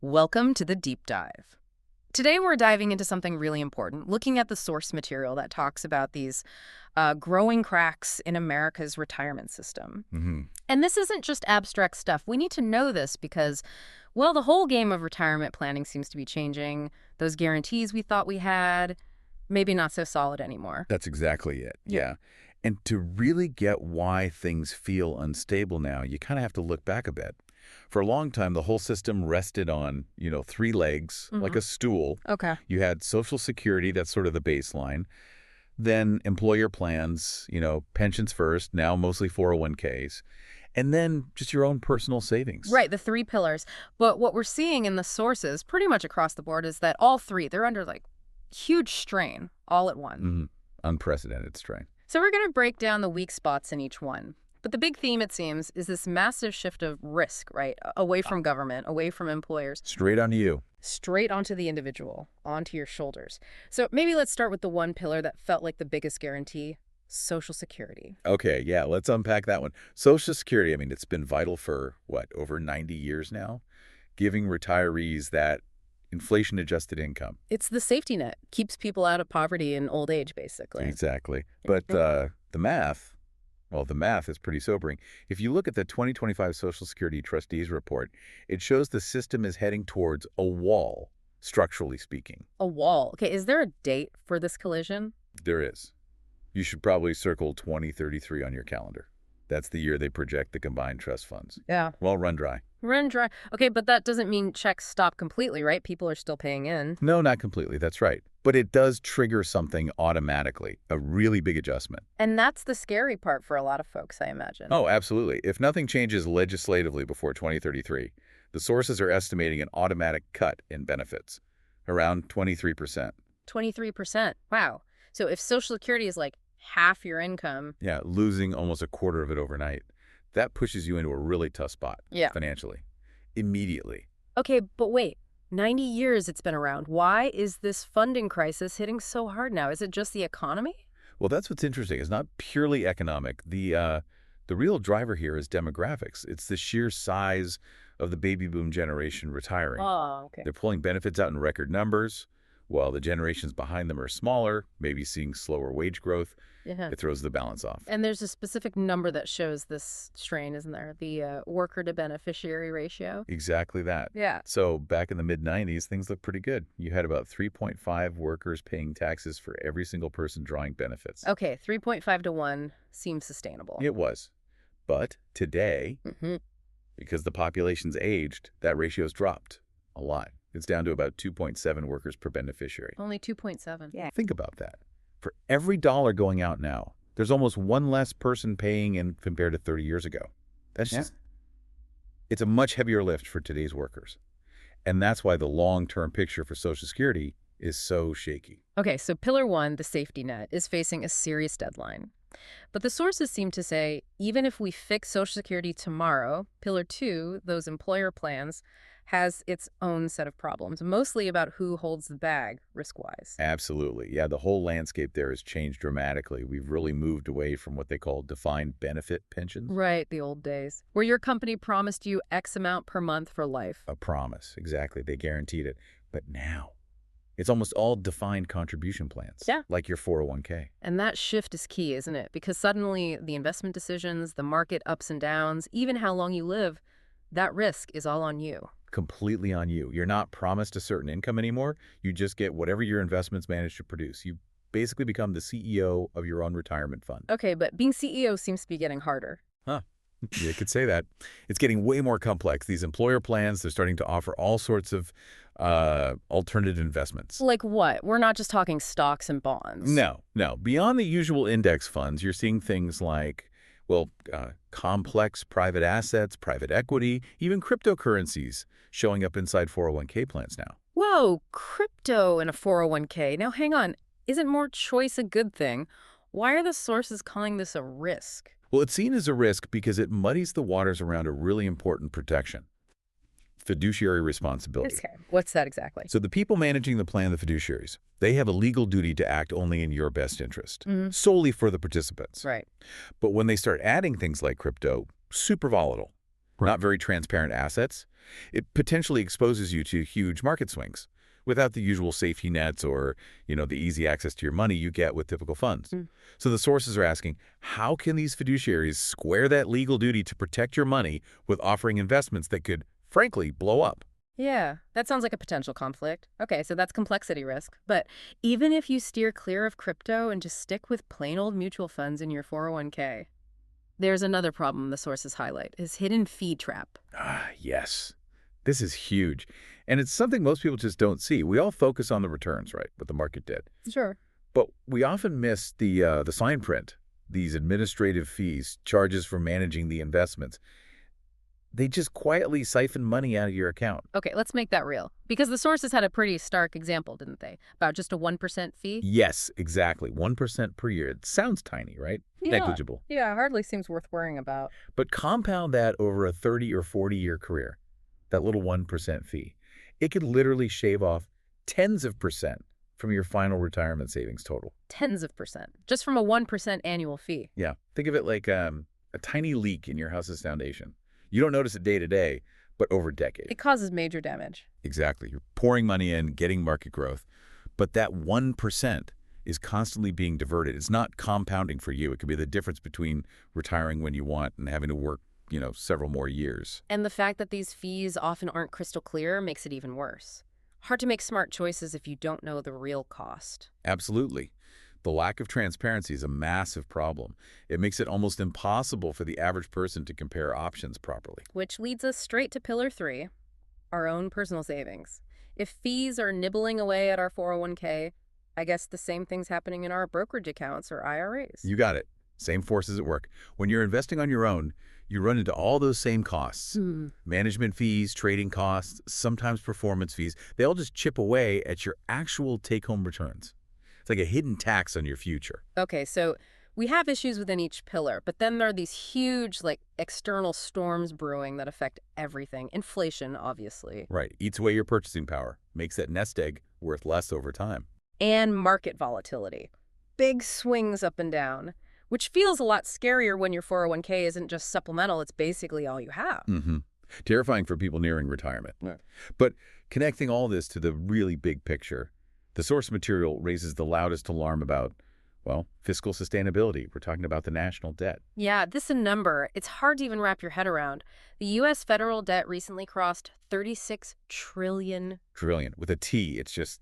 Welcome to the deep dive. Today we're diving into something really important, looking at the source material that talks about these growing cracks in America's retirement system. hmm And this isn't just abstract stuff. We need to know this because, well, the whole game of retirement planning seems to be changing. Those guarantees we thought we had, maybe not so solid anymore. That's exactly it. Yeah. Yeah. And to really get why things feel unstable now, you kind of have to look back a bit. For a long time, the whole system rested on, three legs, like a stool. Okay. You had Social Security, that's sort of the baseline. Then employer plans, pensions first, now mostly 401ks. And then just your own personal savings. Right, the three pillars. But what we're seeing in the sources pretty much across the board is that all three, they're under huge strain all at once. Unprecedented strain. So we're going to break down the weak spots in each one. But the big theme, it seems, is this massive shift of risk, right? Away from government, away from employers, Straight on to you. straight onto the individual, onto your shoulders. So maybe let's start with the one pillar that felt like the biggest guarantee, Social Security. Okay, yeah, let's unpack that one. Social Security, it's been vital for, over 90 years now, giving retirees that inflation-adjusted income. It's the safety net, keeps people out of poverty in old age, basically. Exactly. But the math is pretty sobering. If you look at the 2025 Social Security Trustees Report, it shows the system is heading towards a wall, structurally speaking. A wall. Okay, is there a date for this collision? There is. You should probably circle 2033 on your calendar. That's the year they project the combined trust funds. Yeah. Well, run dry. Run dry. Okay, but that doesn't mean checks stop completely, right? People are still paying in. No, not completely. That's right. But it does trigger something automatically, a really big adjustment. And that's the scary part for a lot of folks, I imagine. Oh, absolutely. If nothing changes legislatively before 2033, the sources are estimating an automatic cut in benefits, around 23%. 23%. Wow. So if Social Security is like half your income. Yeah, losing almost a quarter of it overnight. That pushes you into a really tough spot financially, immediately. Okay, but wait. 90 years it's been around. Why is this funding crisis hitting so hard now? Is it just the economy? Well, that's what's interesting. It's not purely economic. The real driver here is demographics. It's the sheer size of the baby boom generation retiring. Oh, okay. They're pulling benefits out in record numbers, while the generations behind them are smaller, maybe seeing slower wage growth. Yeah. It throws the balance off. And there's a specific number that shows this strain, isn't there? The worker to beneficiary ratio. Exactly that. Yeah. So back in the mid-90s, things looked pretty good. You had about 3.5 workers paying taxes for every single person drawing benefits. Okay, 3.5 to 1 seems sustainable. It was. But today, because the population's aged, that ratio's dropped a lot. It's down to about 2.7 workers per beneficiary. Only 2.7. Yeah. Think about that. For every dollar going out now, there's almost one less person paying in compared to 30 years ago. That's just, it's a much heavier lift for today's workers. And that's why the long-term picture for Social Security is so shaky. Okay, so Pillar 1, the safety net, is facing a serious deadline. But the sources seem to say even if we fix Social Security tomorrow, Pillar 2, those employer plans, has its own set of problems, mostly about who holds the bag risk-wise. Absolutely. Yeah, the whole landscape there has changed dramatically. We've really moved away from what they call defined benefit pensions. Right, the old days, where your company promised you X amount per month for life. A promise, exactly. They guaranteed it. But now, it's almost all defined contribution plans. Yeah. Like your 401k. And that shift is key, isn't it? Because suddenly the investment decisions, the market ups and downs, even how long you live, that risk is all on you. Completely on you. You're not promised a certain income anymore. You just get whatever your investments manage to produce. You basically become the CEO of your own retirement fund. Okay, but being CEO seems to be getting harder. Huh. You could say that. It's getting way more complex. These employer plans, they're starting to offer all sorts of alternative investments. Like what? We're not just talking stocks and bonds. No. Beyond the usual index funds, you're seeing things like, complex private assets, private equity, even cryptocurrencies showing up inside 401k plans now. Whoa, crypto in a 401k. Now hang on, isn't more choice a good thing? Why are the sources calling this a risk? Well, it's seen as a risk because it muddies the waters around a really important protection: fiduciary responsibility. Okay, what's that exactly? So the people managing the plan, the fiduciaries, they have a legal duty to act only in your best interest, solely for the participants. Right. But when they start adding things like crypto, super volatile, not very transparent assets, It potentially exposes you to huge market swings without the usual safety nets or, the easy access to your money you get with typical funds. Mm. So the sources are asking, how can these fiduciaries square that legal duty to protect your money with offering investments that could, frankly, blow up? Yeah, that sounds like a potential conflict. Okay, so that's complexity risk. But even if you steer clear of crypto and just stick with plain old mutual funds in your 401k, there's another problem the sources highlight, is hidden fee trap. Ah, yes. This is huge. And it's something most people just don't see. We all focus on the returns, right, what the market did. Sure. But we often miss the fine print, these administrative fees, charges for managing the investments. They just quietly siphon money out of your account. Okay, let's make that real. Because the sources had a pretty stark example, didn't they? About just a 1% fee? Yes, exactly. 1% per year. It sounds tiny, right? Yeah. Negligible. Yeah, hardly seems worth worrying about. But compound that over a 30 or 40-year career, that little 1% fee. It could literally shave off tens of percent from your final retirement savings total. Tens of percent. Just from a 1% annual fee. Yeah. Think of it like a tiny leak in your house's foundation. You don't notice it day to day, but over decades. It causes major damage. Exactly. You're pouring money in, getting market growth, but that 1% is constantly being diverted. It's not compounding for you. It could be the difference between retiring when you want and having to work, several more years. And the fact that these fees often aren't crystal clear makes it even worse. Hard to make smart choices if you don't know the real cost. Absolutely. The lack of transparency is a massive problem. It makes it almost impossible for the average person to compare options properly. Which leads us straight to Pillar 3, our own personal savings. If fees are nibbling away at our 401k, I guess the same thing's happening in our brokerage accounts or IRAs. You got it. Same forces at work. When you're investing on your own, you run into all those same costs. Management fees, trading costs, sometimes performance fees. They all just chip away at your actual take-home returns. It's like a hidden tax on your future. Okay, so we have issues within each pillar, but then there are these huge, external storms brewing that affect everything. Inflation, obviously. Right. Eats away your purchasing power. Makes that nest egg worth less over time. And market volatility. Big swings up and down, which feels a lot scarier when your 401k isn't just supplemental, it's basically all you have. Terrifying for people nearing retirement. Right. But connecting all this to the really big picture, the source material raises the loudest alarm about, fiscal sustainability. We're talking about the national debt. Yeah, this a number. It's hard to even wrap your head around. The U.S. federal debt recently crossed $36 trillion. Trillion. With a T, it's just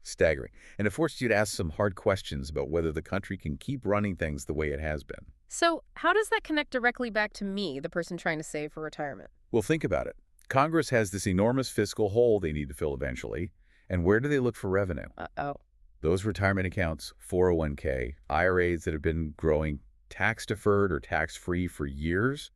staggering. And it forces you to ask some hard questions about whether the country can keep running things the way it has been. So how does that connect directly back to me, the person trying to save for retirement? Well, think about it. Congress has this enormous fiscal hole they need to fill eventually. And where do they look for revenue? Uh-oh. Those retirement accounts, 401k, IRAs that have been growing tax-deferred or tax-free for years,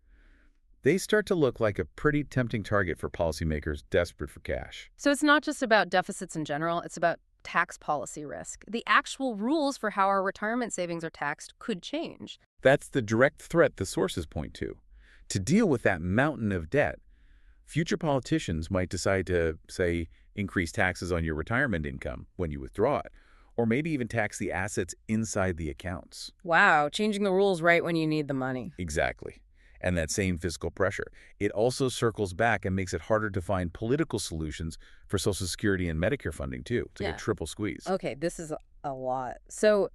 they start to look like a pretty tempting target for policymakers desperate for cash. So it's not just about deficits in general, it's about tax policy risk. The actual rules for how our retirement savings are taxed could change. That's the direct threat the sources point to. To deal with that mountain of debt, future politicians might decide to, say, increase taxes on your retirement income when you withdraw it, or maybe even tax the assets inside the accounts. Wow, changing the rules right when you need the money. Exactly. And that same fiscal pressure. It also circles back and makes it harder to find political solutions for Social Security and Medicare funding, too. It's like a triple squeeze. Okay, this is a lot. So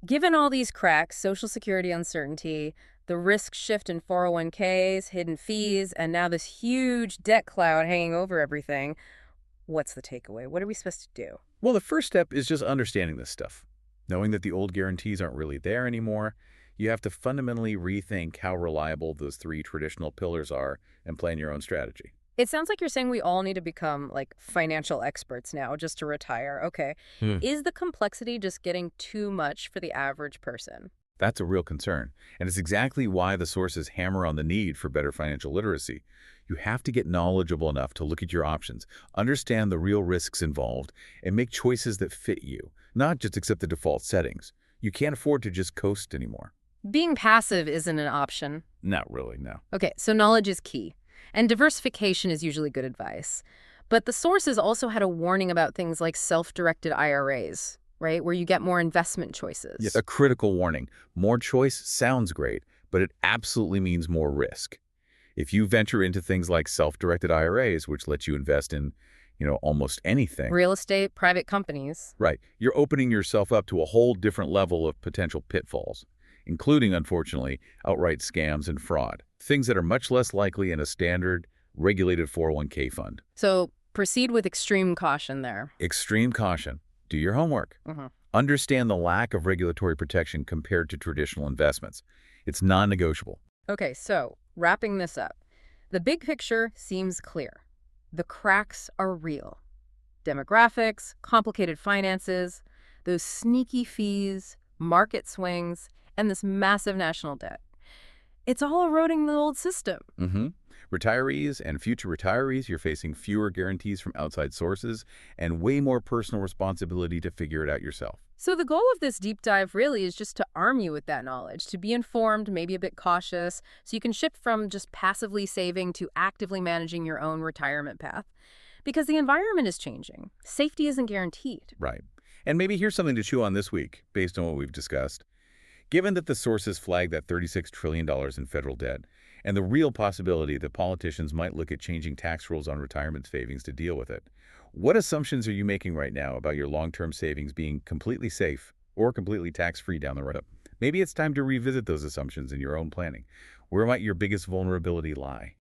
given all these cracks, Social Security uncertainty, the risk shift in 401ks, hidden fees, and now this huge debt cloud hanging over everything, what's the takeaway? What are we supposed to do? Well, the first step is just understanding this stuff. Knowing that the old guarantees aren't really there anymore, you have to fundamentally rethink how reliable those three traditional pillars are and plan your own strategy. It sounds like you're saying we all need to become financial experts now just to retire. Okay. Is the complexity just getting too much for the average person? That's a real concern, and it's exactly why the sources hammer on the need for better financial literacy. You have to get knowledgeable enough to look at your options, understand the real risks involved, and make choices that fit you, not just accept the default settings. You can't afford to just coast anymore. Being passive isn't an option. Not really, no. Okay, so knowledge is key. And diversification is usually good advice. But the sources also had a warning about things like self-directed IRAs, right, where you get more investment choices. Yes, a critical warning. More choice sounds great, but it absolutely means more risk. If you venture into things like self-directed IRAs, which let you invest in, almost anything, Real estate, private companies. right, you're opening yourself up to a whole different level of potential pitfalls, including, unfortunately, outright scams and fraud, things that are much less likely in a standard, regulated 401k fund. So proceed with extreme caution there. Extreme caution. Do your homework. Mhm. Understand the lack of regulatory protection compared to traditional investments. It's non-negotiable. Okay, so wrapping this up, the big picture seems clear. The cracks are real. Demographics, complicated finances, those sneaky fees, market swings, and this massive national debt. It's all eroding the old system. Retirees and future retirees, you're facing fewer guarantees from outside sources and way more personal responsibility to figure it out yourself. So the goal of this deep dive really is just to arm you with that knowledge, to be informed, maybe a bit cautious, so you can shift from just passively saving to actively managing your own retirement path. Because the environment is changing. Safety isn't guaranteed. Right. And maybe here's something to chew on this week, based on what we've discussed. Given that the sources flag that $36 trillion in federal debt, and the real possibility that politicians might look at changing tax rules on retirement savings to deal with it, what assumptions are you making right now about your long-term savings being completely safe or completely tax-free down the road? Maybe it's time to revisit those assumptions in your own planning. Where might your biggest vulnerability lie?